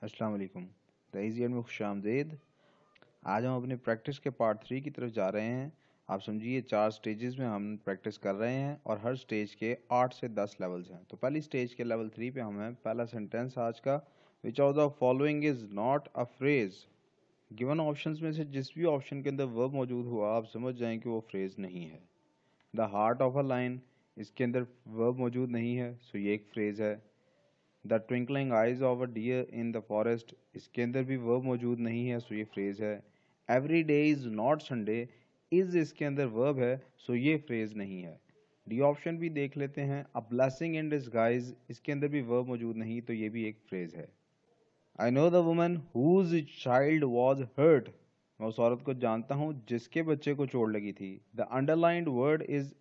अस्सलाम वालेकुम। द इज़ियर में खुशामदीद। आज हम अपने प्रैक्टिस के पार्ट 3 की तरफ जा रहे हैं। आप समझिए 4 स्टेजेस में हम प्रैक्टिस कर रहे हैं और हर स्टेज के 8 से 10 लेवल्स हैं। तो पहली स्टेज के लेवल 3 पे हम हैं। पहला सेंटेंस आज का, विच of the following is not a phrase. Given options में से जिस भी ऑप्शन के अंदर वर्ब मौजूद हुआ आप समझ जाएं कि वो फ्रेज नहीं है। The heart of a line, इसके अंदर वर्ब मौजूद नहीं है, सो ये एक फ्रेज है। The twinkling eyes of a deer in the forest, इसके अंदर भी वर्ब मौजूद नहीं है, सो ये फ्रेज है। Every day is not Sunday, is इसके अंदर वर्ब है, सो ये फ्रेज नहीं है। डी ऑप्शन भी देख लेते हैं। अ ब्लेसिंग इन डिस्गाइज, इसके अंदर भी वर्ब मौजूद नहीं, तो ये भी एक फ्रेज है। I know the woman whose child was hurt, मैं उस औरत को जानता हूं जिसके बच्चे को चोट लगी थी। The underlined word is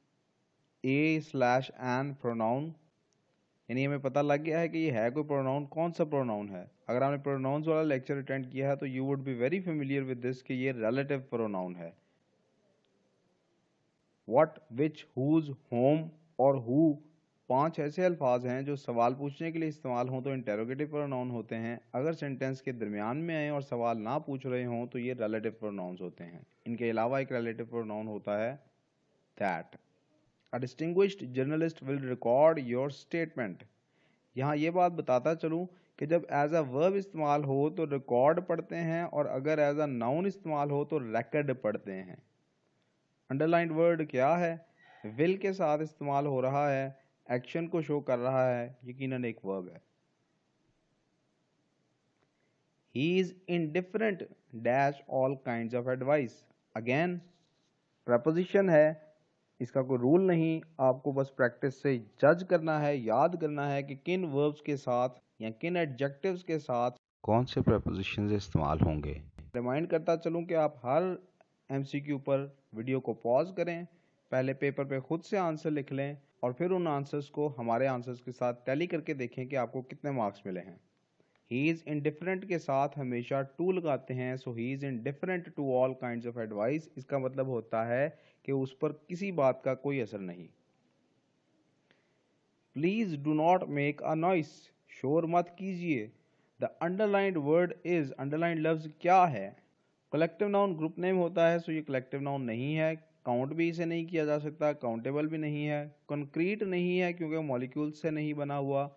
a slash an pronoun, यानी हमें पता लग गया है कि ये है कोई प्रोनाउन। कौन सा प्रोनाउन है? अगर आपने प्रोनाउंस वाला लेक्चर अटेंड किया है तो you would be very familiar with this कि ये रिलेटिव प्रोनाउन है। व्हाट, विच, हुज, होम और हु 5 ऐसे अल्फाज हैं जो सवाल पूछने के लिए इस्तेमाल हों तो इंटेरोगेटिव प्रोनाउन होते हैं। अगर सेंटेंस के दरमियान में आए और सवाल ना पूछ रहे हों तो ये रिलेटिव प्रोनाउंस होते हैं। इनके अलावा एक रिलेटिव प्रोनाउन होता है that. A distinguished journalist will record your statement, यहाँ ये बात बताता चलूँ कि जब एज अ वर्ब इस्तेमाल हो तो रिकॉर्ड पढ़ते हैं और अगर एज अ नाउन इस्तेमाल हो तो रेकर्ड पढ़ते हैं। अंडरलाइंड वर्ड क्या है? विल के साथ इस्तेमाल हो रहा है, एक्शन को शो कर रहा है, यकीनन एक वर्ब है। ही is indifferent dash all kinds of advice, again preposition है, इसका कोई रूल नहीं, आपको बस प्रैक्टिस से जज करना है, याद करना है कि किन वर्ब्स के साथ या किन एडजेक्टिव्स के साथ कौन से प्रपोजिशंस इस्तेमाल होंगे। रिमाइंड करता चलूं कि आप हर एमसीक्यू पर वीडियो को पॉज करें, पहले पेपर पे खुद से आंसर लिख लें और फिर उन आंसर्स को हमारे आंसर्स के साथ टैली करके देखें कि आपको कितने मार्क्स मिले हैं। ही इज इनडिफरेंट के साथ हमेशा टू लगाते हैं, so he is indifferent to all kinds of advice, इसका मतलब होता है कि उस पर किसी बात का कोई असर नहीं। Please do not make a noise, शोर मत कीजिए। The underlined word is, underlined लफ्ज क्या है? कलेक्टिव नाउन ग्रुप नेम होता है, सो ये कलेक्टिव नाउन नहीं है। काउंट भी इसे नहीं किया जा सकता, काउंटेबल भी नहीं है, कंक्रीट नहीं है क्योंकि मॉलिक्यूल से नहीं बना हुआ,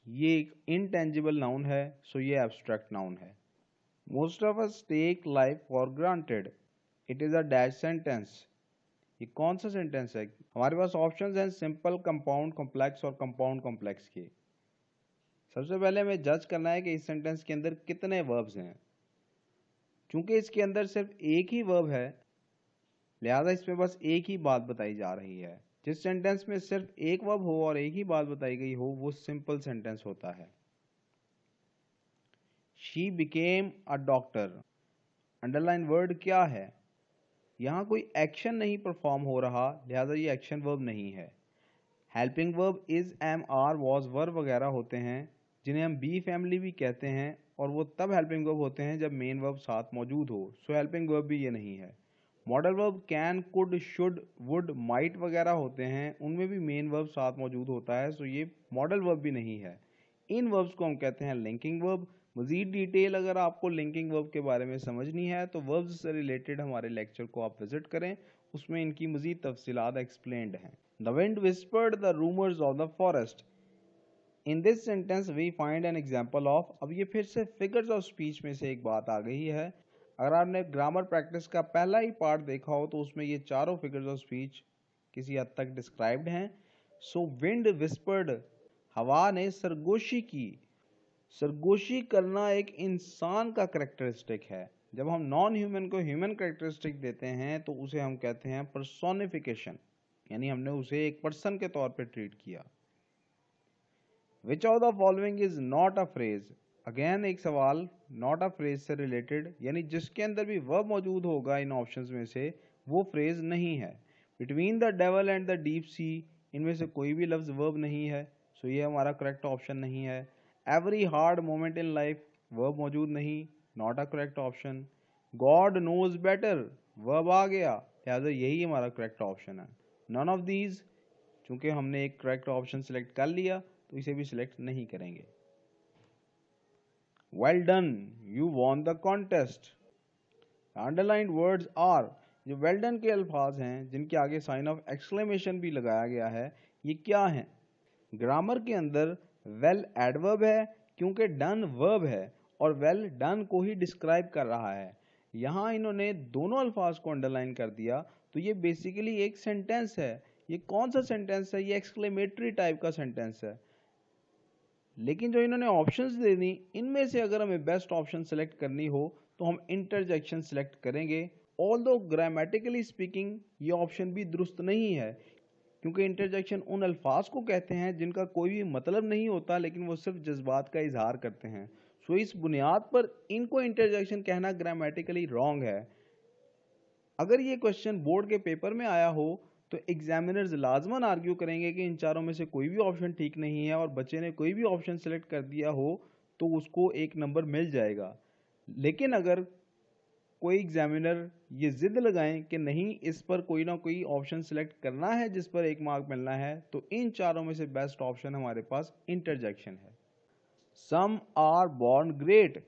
ये एक इनटेंजिबल नाउन है, सो ये एब्स्ट्रैक्ट नाउन है। Most of us take life for granted, it is a dash sentence, ये कौन सा सेंटेंस है? हमारे पास ऑप्शंस हैं सिंपल, कंपाउंड, कॉम्प्लेक्स और कंपाउंड कॉम्प्लेक्स के। सबसे पहले हमें जज करना है कि इस सेंटेंस के अंदर कितने वर्ब्स हैं। चूंकि इसके अंदर सिर्फ एक ही वर्ब है लिहाजा इसमें बस एक ही बात बताई जा रही है। जिस सेंटेंस में सिर्फ एक वर्ब हो और एक ही बात बताई गई हो वो सिंपल सेंटेंस होता है। She became a doctor, underline word क्या है? यहाँ कोई एक्शन नहीं परफॉर्म हो रहा लिहाजा ये एक्शन वर्ब नहीं है। Helping verb is, am, are, was, verb वगैरह होते हैं जिन्हें हम बी फैमिली भी कहते हैं और वो तब हेल्पिंग वर्ब होते हैं जब मेन वर्ब साथ मौजूद हो, सो हेल्पिंग वर्ब भी ये नहीं है। Modal verb can, could, should, would, might वगैरह होते हैं, उनमें भी मेन वर्ब साथ मौजूद होता है, सो ये मॉडल वर्ब भी नहीं है। इन वर्ब्स को हम कहते हैं लिंकिंग वर्ब। मजीद डिटेल अगर आपको लिंकिंग वर्ब के बारे में समझनी है तो वर्ब्स से रिलेटेड हमारे लेक्चर को आप विजिट करें, उसमें इनकी मजीद तफसीलात एक्सप्लेन्ड हैं। The wind whispered the rumours of the forest, in this sentence we find an example of. अब ये फिर से फिगर्स ऑफ स्पीच में से एक बात आ गई है। अगर आपने ग्रामर प्रैक्टिस का पहला ही पार्ट देखा हो तो उसमें ये चारों फिगर्स ऑफ स्पीच किसी हद तक डिस्क्राइब्ड हैं। सो विंड विस्पर्ड, हवा ने सरगोशी की। सरगोशी करना एक इंसान का करेक्टरिस्टिक है। जब हम नॉन ह्यूमन को ह्यूमन करेक्टरिस्टिक देते हैं तो उसे हम कहते हैं पर्सोनिफिकेशन, यानी हमने उसे एक पर्सन के तौर पे ट्रीट किया। विच of the following is not a phrase, again एक सवाल नॉट अ फ्रेज से रिलेटेड, यानी जिसके अंदर भी वर्ब मौजूद होगा इन ऑप्शंस में से वो फ्रेज नहीं है। Between the devil and the deep sea, इनमें से कोई भी लफ्ज वर्ब नहीं है, सो ये हमारा करेक्ट ऑप्शन नहीं है। Every hard moment in life, verb मौजूद नहीं, not a correct option. God knows better, verb आ गया, लिहाजा यही हमारा करेक्ट ऑप्शन है। नन ऑफ दीज, चूंकि हमने एक करेक्ट ऑप्शन सिलेक्ट कर लिया तो इसे भी सिलेक्ट नहीं करेंगे। Well done, you won the contest. Underlined words are, जो वेल डन के अल्फाज हैं जिनके आगे साइन ऑफ एक्सक्लेमेशन भी लगाया गया है, ये क्या हैं? ग्रामर के अंदर वेल एडवर्ब है क्योंकि डन वर्ब है और वेल डन को ही डिस्क्राइब कर रहा है। यहाँ इन्होंने दोनों अल्फाज को अंडरलाइन कर दिया, तो ये बेसिकली एक सेंटेंस है। ये कौन सा सेंटेंस है? ये एक्सक्लेमेटरी टाइप का सेंटेंस है। लेकिन जो इन्होंने ऑप्शंस दे दी, इनमें से अगर हमें बेस्ट ऑप्शन सेलेक्ट करनी हो तो हम इंटरजेक्शन सेलेक्ट करेंगे। ऑल्दो ग्रामेटिकली स्पीकिंग ये ऑप्शन भी दुरुस्त नहीं है, क्योंकि इंटरजेक्शन उन अल्फाज को कहते हैं जिनका कोई भी मतलब नहीं होता, लेकिन वो सिर्फ जज्बात का इजहार करते हैं। सो इस बुनियाद पर इनको इंटरजेक्शन कहना ग्रामेटिकली रॉन्ग है। अगर ये क्वेश्चन बोर्ड के पेपर में आया हो तो एग्जामिनर्स लाजमन आर्ग्यू करेंगे कि इन चारों में से कोई भी ऑप्शन ठीक नहीं है, और बच्चे ने कोई भी ऑप्शन सेलेक्ट कर दिया हो तो उसको 1 नंबर मिल जाएगा। लेकिन अगर कोई एग्जामिनर ये जिद लगाएं कि नहीं, इस पर कोई ना कोई ऑप्शन सिलेक्ट करना है जिस पर 1 मार्क मिलना है, तो इन चारों में से बेस्ट ऑप्शन हमारे पास इंटरजेक्शन है। Some are born great.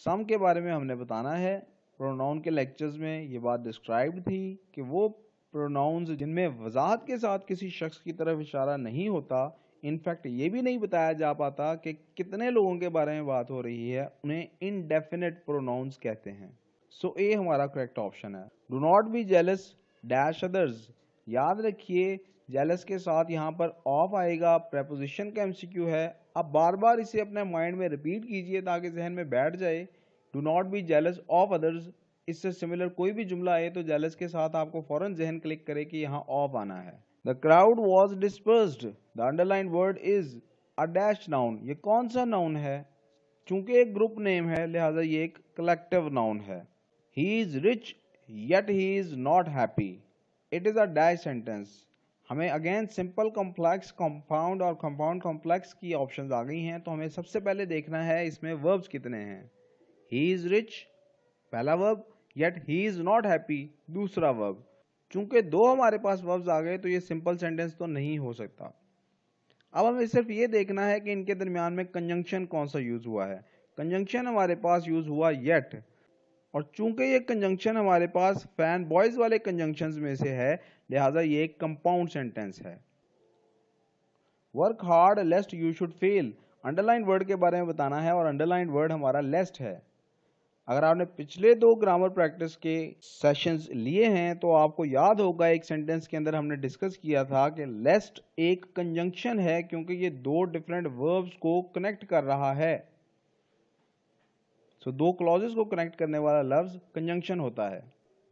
Some के बारे में हमने बताना है। प्रोनाउन के लेक्चर्स में ये बात डिस्क्राइब्ड थी कि वो प्रोनाउंस जिनमें वजाहत के साथ किसी शख्स की तरफ इशारा नहीं होता, इनफैक्ट ये भी नहीं बताया जा पाता कि कितने लोगों के बारे में बात हो रही है, उन्हें इनडेफिनेट प्रोनाउंस कहते हैं। सो ए हमारा करेक्ट ऑप्शन है। Do not be jealous dash others. याद रखिए, जेलस के साथ यहाँ पर ऑफ आएगा, प्रेपोजिशन का एमसीक्यू है। अब बार बार इसे अपने माइंड में रिपीट कीजिए ताकि जहन में बैठ जाए। Do not be jealous of others, इससे सिमिलर कोई भी जुमला आए तो जेलस के साथ आपको फौरन जहन क्लिक करे कि यहाँ ऑफ आना है। The crowd was dispersed. The underline word is a dash noun. ये कौन सा नाउन है? चूंकि एक ग्रुप नेम है लिहाजा ये एक कलेक्टिव नाउन है। He is rich yet he is not happy. It is a dash sentence. हमें अगेन सिंपल कॉम्प्लेक्स कंपाउंड और कंपाउंड कॉम्प्लेक्स की ऑप्शंस आ गई हैं, तो हमें सबसे पहले देखना है इसमें वर्ब्स कितने हैं। ही इज रिच पहला verb, yet he is not happy दूसरा वर्ब। चूंकि 2 हमारे पास वर्ब्स आ गए तो ये सिंपल सेंटेंस तो नहीं हो सकता। अब हमें सिर्फ ये देखना है कि इनके दरमियान में कंजंक्शन कौन सा यूज हुआ है। कंजंक्शन हमारे पास यूज हुआ येट, और चूंकि ये कंजंक्शन हमारे पास फैन बॉयज वाले कंजंक्शंस में से है, लिहाजा ये एक कंपाउंड सेंटेंस है। Work hard लेस्ट you should fail. Underline word के बारे में बताना है और अंडरलाइन वर्ड हमारा लेस्ट है। अगर आपने पिछले 2 ग्रामर प्रैक्टिस के सेशंस लिए हैं तो आपको याद होगा एक सेंटेंस के अंदर हमने डिस्कस किया था कि लेस्ट एक कंजंक्शन है क्योंकि ये 2 डिफरेंट वर्ब्स को कनेक्ट कर रहा है। सो 2 क्लॉजेस को कनेक्ट करने वाला लफ्ज कंजंक्शन होता है।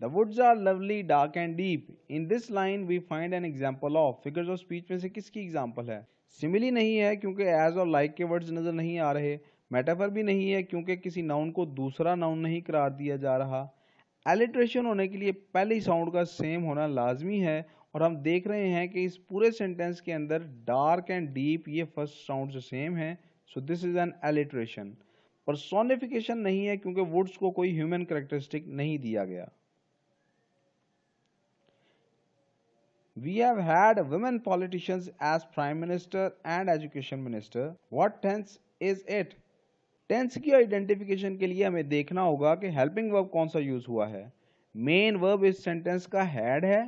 The woods are lovely dark and deep. In this line we find an example of. Figures of speech में से किसकी एग्जाम्पल है? सिमिली नहीं है क्योंकि एज और लाइक के वर्ड्स नजर नहीं आ रहे। मेटाफर भी नहीं है क्योंकि किसी नाउन को दूसरा नाउन नहीं करार दिया जा रहा। एलिट्रेशन होने के लिए पहले साउंड का सेम होना लाजमी है, और हम देख रहे हैं कि इस पूरे सेंटेंस के अंदर डार्क एंड डीप ये फर्स्ट साउंड से सेम है। So this is an alliteration. Personification नहीं है क्योंकि वुड्स को कोई ह्यूमन कैरेक्टरिस्टिक नहीं दिया गया। We have had women politicians as prime minister and education minister. What tense is it? Tense की आइडेंटिफिकेशन के लिए हमें देखना होगा कि हेल्पिंग वर्ब कौन सा यूज हुआ है। मेन वर्ब इस सेंटेंस का हेड है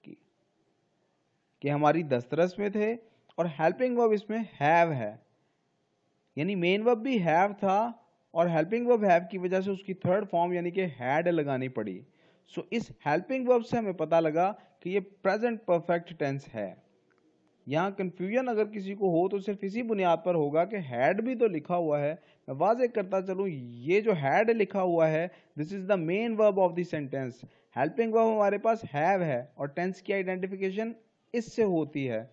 कि हमारी दस्तरस में थे, और हेल्पिंग वर्ब इसमें हैव है, यानी मेन वर्ब भी हैव था और हेल्पिंग वर्ब हैव की वजह से उसकी थर्ड फॉर्म यानी कि हैड लगानी पड़ी। सो इस हेल्पिंग वर्ब से हमें पता लगा कि ये प्रेजेंट परफेक्ट टेंस है। यहाँ कंफ्यूजन अगर किसी को हो तो सिर्फ इसी बुनियाद पर होगा कि हैड भी तो लिखा हुआ है। मैं वाज़ेह करता चलूँ, ये जो हैड लिखा हुआ है this is the main verb of the sentence. Helping verb हमारे पास हैव है और टेंस की आइडेंटिफिकेशन इससे होती है।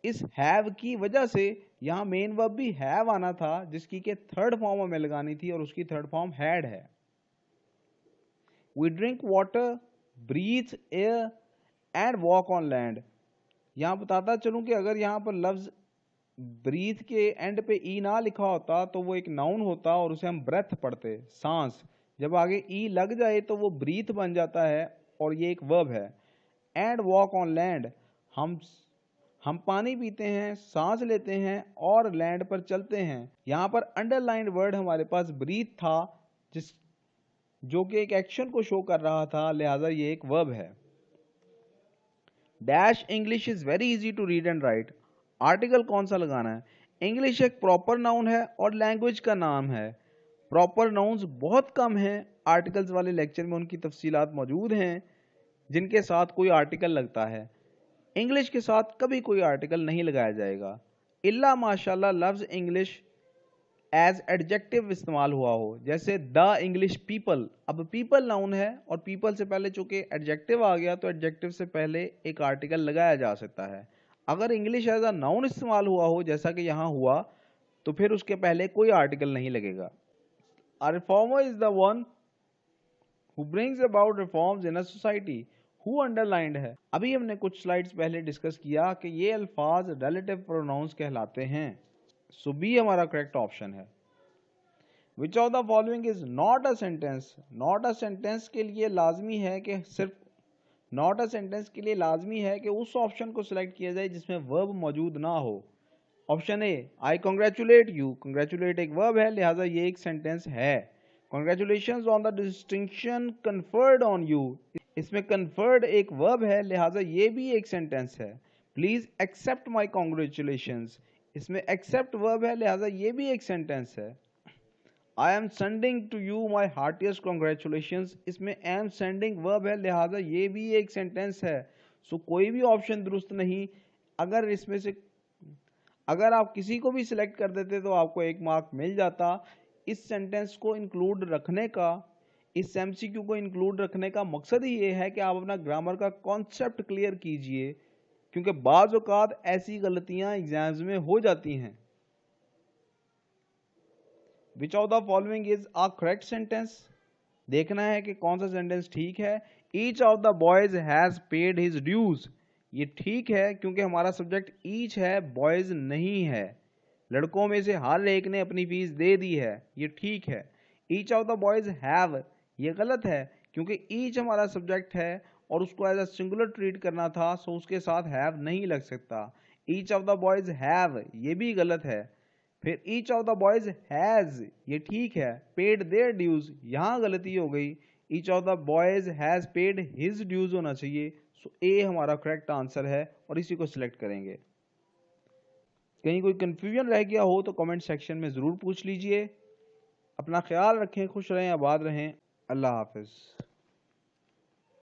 इस हैव की वजह से यहाँ मेन वर्ब भी हैव आना था जिसकी के थर्ड फॉर्म हमें लगानी थी, और उसकी थर्ड फॉर्म हैड है। We drink water, breathe air and walk on land. यहाँ बताता चलूं कि अगर यहाँ पर लफ्ज ब्रीथ के एंड पे ई ना लिखा होता तो वो एक नाउन होता और उसे हम ब्रेथ पढ़ते, सांस। जब आगे ई लग जाए तो वो ब्रीथ बन जाता है और ये एक वर्ब है। एंड वॉक ऑन लैंड, हम पानी पीते हैं, सांस लेते हैं और लैंड पर चलते हैं। यहाँ पर अंडरलाइंड वर्ड हमारे पास ब्रीथ था, जो कि एक एक्शन को शो कर रहा था, लिहाजा ये एक वर्ब है। Dash English is very easy to read and write. Article कौन सा लगाना है? इंग्लिश एक प्रॉपर नाउन है और लैंग्वेज का नाम है। प्रॉपर नाउन्स बहुत कम हैं, आर्टिकल्स वाले लेक्चर में उनकी तफसीलात मौजूद हैं जिनके साथ कोई आर्टिकल लगता है। इंग्लिश के साथ कभी कोई आर्टिकल नहीं लगाया जाएगा, इल्ला माशाल्लाह लफ्ज इंग्लिश एज एडजेक्टिव इस्तेमाल हुआ हो, जैसे द इंग्लिश पीपल। अब पीपल नाउन है और पीपल से पहले चूंकि एडजेक्टिव आ गया तो एडजेक्टिव से पहले एक आर्टिकल लगाया जा सकता है। अगर इंग्लिश एज अ नाउन इस्तेमाल हुआ हो जैसा कि यहाँ हुआ, तो फिर उसके पहले कोई आर्टिकल नहीं लगेगा। A reformer is the one who brings about reforms in a society. Who underlined है। अभी हमने कुछ स्लाइड्स पहले डिस्कस किया कि ये अल्फाज रिलेटिव प्रोनाउंस कहलाते हैं। सो बी हमारा करेक्ट ऑप्शन है। Which of the following is not a sentence? Not a sentence के लिए लाजमी है कि सिर्फ नॉट अ सेंटेंस के लिए लाजमी है कि उस ऑप्शन को सिलेक्ट किया जाए जिसमें वर्ब मौजूद ना हो। Option A, I congratulate you. Congratulate एक वर्ब है, लिहाजा ये एक सेंटेंस है। Congratulations on the distinction conferred on you, इसमें कन्फर्ड एक वर्ब है, लिहाजा ये भी एक सेंटेंस है। प्लीज एक्सेप्ट माई कॉन्ग्रेचुलेशंस, इसमें एक्सेप्ट वर्ब है, लिहाजा ये भी एक सेंटेंस है। I am sending to you my heartiest congratulations, इसमें एम सेंडिंग वर्ब है, लिहाजा ये भी एक सेंटेंस है। सो कोई भी ऑप्शन दुरुस्त नहीं। अगर इसमें से अगर आप किसी को भी सिलेक्ट कर देते तो आपको 1 मार्क मिल जाता। इस सेंटेंस को इंक्लूड रखने का, इस एमसीक्यू को इंक्लूड रखने का मकसद ही ये है कि आप अपना ग्रामर का कॉन्सेप्ट क्लियर कीजिए, क्योंकि बाज़ औक़ात ऐसी गलतियां एग्जाम्स में हो जाती हैं। Which of the following is a correct sentence, देखना है कि कौन सा सेंटेंस ठीक है। Each of the boys has paid his dues, ये ठीक है क्योंकि हमारा सब्जेक्ट ईच है, बॉयज नहीं है। लड़कों में से हर एक ने अपनी फीस दे दी है, ये ठीक है। Each of the boys have, ये गलत है क्योंकि ईच हमारा सब्जेक्ट है और उसको एज अ सिंगुलर ट्रीट करना था, सो उसके साथ हैव नहीं लग सकता। Each of the boys have, ये भी गलत है। फिर each of the boys has, ये ठीक है। पेड देयर ड्यूज, यहां गलती हो गई, each of the boys has paid his dues होना चाहिए। सो ए हमारा करेक्ट आंसर है और इसी को सिलेक्ट करेंगे। कहीं कोई कंफ्यूजन रह गया हो तो कमेंट सेक्शन में ज़रूर पूछ लीजिए। अपना ख्याल रखें, खुश रहें, आबाद रहें। अल्लाह हाफिज़।